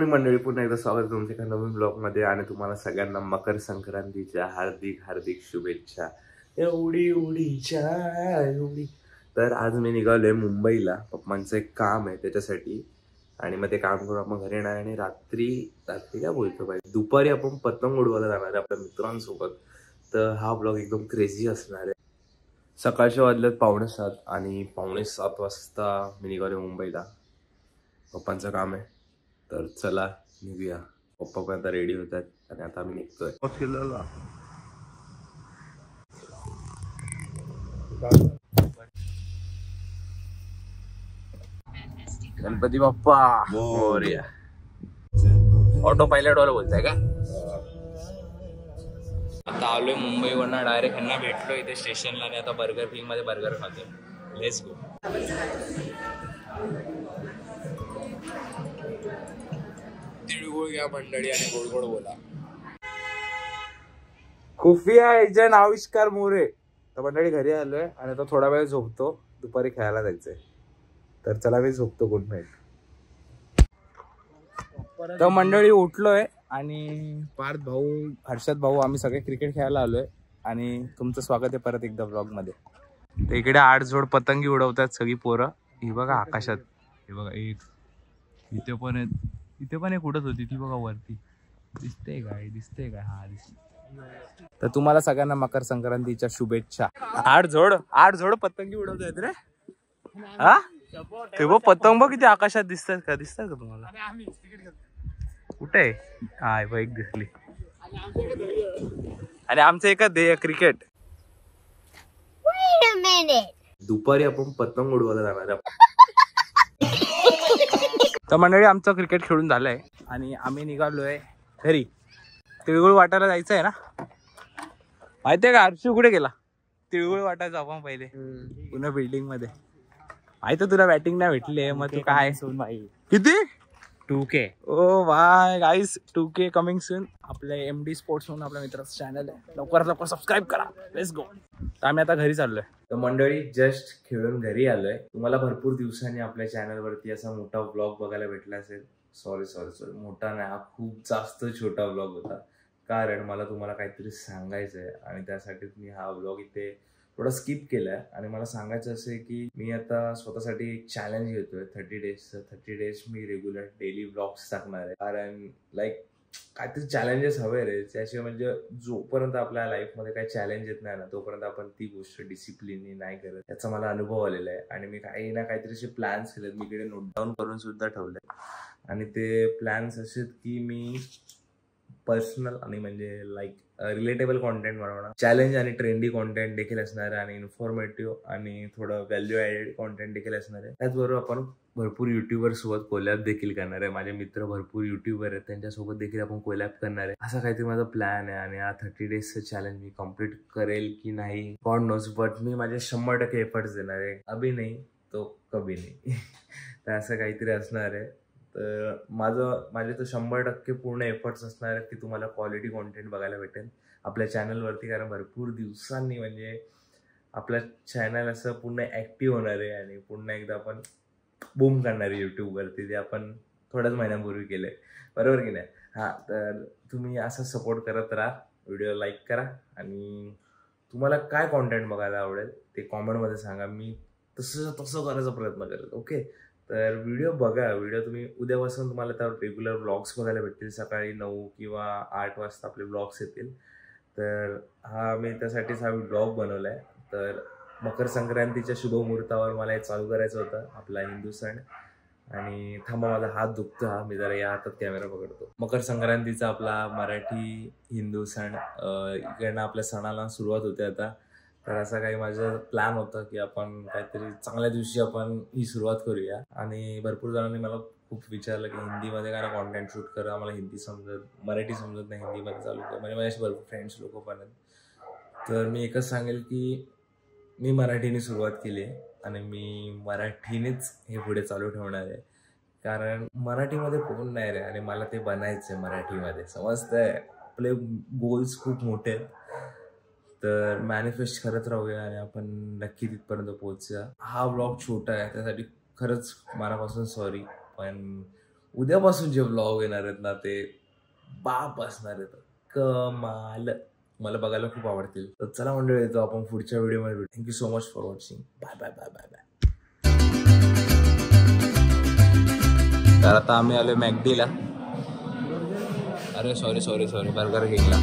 Morning मंडळी, पुन्हा एकदा स्वागत आहे तुमच्या एका नवीन ब्लॉगमध्ये. आणि तुम्हाला सगळ्यांना मकर संक्रांतीच्या हार्दिक हार्दिक शुभेच्छा. एवढी एवढी. तर आज मी निघालोय मुंबईला. पप्पांचं एक काम आहे त्याच्यासाठी, आणि मग ते काम करून आपण घरी येणार. आणि रात्री काय बोलतो पाहिजे, दुपारी आपण पतंग उडवायला जाणार आहे आपल्या मित्रांसोबत. तर हा ब्लॉग एकदम क्रेझी असणार आहे. सकाळच्या वाजल्यात 6:45 आणि 6:45 वाजता मी निघालो मुंबईला. पप्पांचं काम आहे, तर चला निघूया. पप्पा पण आता रेडी होतात आणि आता आम्ही निघतोय. गणपती बाप्पा मोरया. ऑटो पायलट वाला बोलताय का? आता आलोय मुंबईवरनं डायरेक्ट ह्यांना भेटलो इथे स्टेशनला, आणि आता बर्गर किंग मध्ये बर्गर खातोय. Let's go. तिळगुळ घ्या मंडळी आणि गोड गोड बोला. खुफिया एजंट आविष्कार मोरे. तर मंडळी घरी आलोय आणि आता थोडा वेळ झोपतो. दुपारी खेळायला जायचंय, तर चला मी झोपतो. Good night. तर मंडळी उठलोय आणि पार्थ भाऊ, हर्षद भाऊ, आम्ही सगळे क्रिकेट खेळायला आलोय. आणि तुमचं स्वागत आहे परत एकदा ब्लॉग मध्ये. तर इकडे 8 जोड पतंगी उडवतात सगळी पोरं. ही बघा आकाशात, हे बघा एक इथे पण आहेत. इथे पण एक उडत होती ती बघा वरती. दिसते काय? हा दिसते. तर तुम्हाला सगळ्यांना मकर संक्रांतीच्या शुभेच्छा. 8 जोड पतंगी उडवत आहेत रे. हा ते बघ पतंग बघ किती आकाशात दिसतात का तुम्हाला? कुठे हाय बघ एक दिसली. आणि आमचं एकच ध्येय क्रिकेट. दुपारी आपण पतंग उडवायला जाणार. तर मंडळी आमचं क्रिकेट खेळून झालंय आणि आम्ही निघालोय घरी. तिळगुळ वाटायला जायचं आहे ना, माहितीये का? हर्षू कुठे गेला? तिळगुळ वाटायचं आपण पहिले पुन्हा बिल्डिंग मध्ये. माहिती तुला बॅटिंग नाही भेटली, मग तू काय किती 2K. ओ बाय गाईस, 2K कमिंग सून. आपल्या MD स्पोर्ट्स म्हणून आपल्या मित्राचं चॅनल आहे, लवकरात लवकर सबस्क्राईब करा. Let's go. तर आम्ही आता घरी चाललोय. तर मंडळी जस्ट खेळून घरी आलोय. तुम्हाला भरपूर दिवसांनी आपल्या चॅनलवरती असा मोठा ब्लॉग बघायला भेटला असेल. सॉरी मोठा नाही, हा खूप जास्त छोटा ब्लॉग होता. कारण मला तुम्हाला काहीतरी सांगायचंय आणि त्यासाठी मी हा ब्लॉग इथे थोडा स्किप केलाय. आणि मला सांगायचं असं आहे की मी आता स्वतःसाठी एक चॅलेंज घेतोय 30 डेजचं. 30 डेज मी रेग्युलर डेली ब्लॉग्स टाकणार आहे. कारण लाईक काहीतरी चॅलेंजेस हवे रे. त्याशिवाय म्हणजे जोपर्यंत आपल्या लाईफमध्ये काही चॅलेंज येत नाही ना, तोपर्यंत आपण ती गोष्ट डिसिप्लिननी नाही करत. त्याचा मला अनुभव आलेला आहे. आणि मी काही ना काहीतरी असे प्लॅन्स केलेत, मी इकडे नोट डाऊन करून सुद्धा ठेवले. आणि ते प्लॅन्स असे की मी पर्सनल आणि म्हणजे लाईक रिलेटेबल कॉन्टेंट बनवणार. चॅलेंज आणि ट्रेंडी कॉन्टेंट देखील असणार आहे, आणि इन्फॉर्मेटिव्ह आणि थोडं व्हॅल्यू ॲडेड कॉन्टेंट देखील असणार आहे. त्याचबरोबर आपण भरपूर युट्यूबर सोबत कोलॅब देखील करणार आहे. माझे मित्र भरपूर युट्यूबर आहेत, त्यांच्यासोबत देखील आपण कोलॅब करणार आहे. असा काहीतरी माझा प्लॅन आहे. आणि हा 30 डेजचं चॅलेंज मी कम्प्लीट करेल की नाही गॉड नोज, बट मी माझे 100% एफर्ट्स देणार आहे. अभी नाही तो कभी नाही. तर असं काहीतरी असणार आहे. तर माझे तर 100% पूर्ण एफर्ट्स असणार आहेत की तुम्हाला क्वालिटी कॉन्टेंट बघायला भेटेल आपल्या चॅनलवरती. कारण भरपूर दिवसांनी म्हणजे आपलं चॅनल असं पूर्ण ॲक्टिव्ह होणार आहे आणि पुन्हा एकदा आपण बूम करणार आहे यूट्यूबवरती, जे आपण थोड्याच महिन्यांपूर्वी केलं आहे, बरोबर की नाही? हां, तर तुम्ही असं सपोर्ट करत राहा. व्हिडिओ लाईक करा आणि तुम्हाला काय कॉन्टेंट बघायला आवडेल ते कॉमेंटमध्ये सांगा. मी तसं करायचा प्रयत्न करेल. ओके, तर व्हिडिओ बघा. व्हिडिओ तुम्ही उद्यापासून तुम्हाला तर रेग्युलर ब्लॉग्स बघायला भेटतील. सकाळी 9 किंवा 8 वाजता आपले ब्लॉग्स येतील. तर मी त्यासाठीच हा ब्लॉग बनवला आहे. तर मकर संक्रांतीच्या शुभमुहूर्तावर मला हे चालू करायचं होतं आपला हिंदू सण. आणि थांबा, माझा हात दुखतो. मी जरा या हातात कॅमेरा पकडतो. मकर संक्रांतीचा आपला मराठी हिंदू सण, इकडनं आपल्या सणाला सुरुवात होते आता. तर असा काही माझं प्लॅन होतं की आपण काहीतरी चांगल्या दिवशी आपण ही सुरुवात करूया. आणि भरपूर जणांनी मला खूप विचारलं की हिंदीमध्ये काय कॉन्टेंट शूट करा. मला हिंदी समजत, मराठी समजत नाही, हिंदीमध्ये चालू कर. म्हणजे माझ्याशी भरपूर फ्रेंड्स लोक पण आहेत. तर मी एकच सांगेल की मी मराठीने सुरुवात केली आहे आणि मी मराठीनेच हे पुढे चालू ठेवणार आहे. कारण मराठीमध्ये कोण नाही रे, आणि मला ते बनायचं आहे मराठीमध्ये, समजतंय? आपले गोल्स खूप मोठे आहेत. तर मॅनिफेस्ट करत राहूया आणि आपण नक्की तिथपर्यंत पोहोचूया. हा ब्लॉग छोटा आहे, त्यासाठी खरंच मनापासून सॉरी. पण उद्यापासून जे व्लॉग येणार आहेत ना ते बाप असणार आहेत. कमाल. मला बघायला खूप आवडतील. तर चला मंडळी, येतो आपण पुढच्या व्हिडिओमध्ये भेटू. Thank you so much for watching. Bye bye bye bye bye. तर आता आम्ही आलोय मॅकडीला. अरे सॉरी बर्गर किंगला.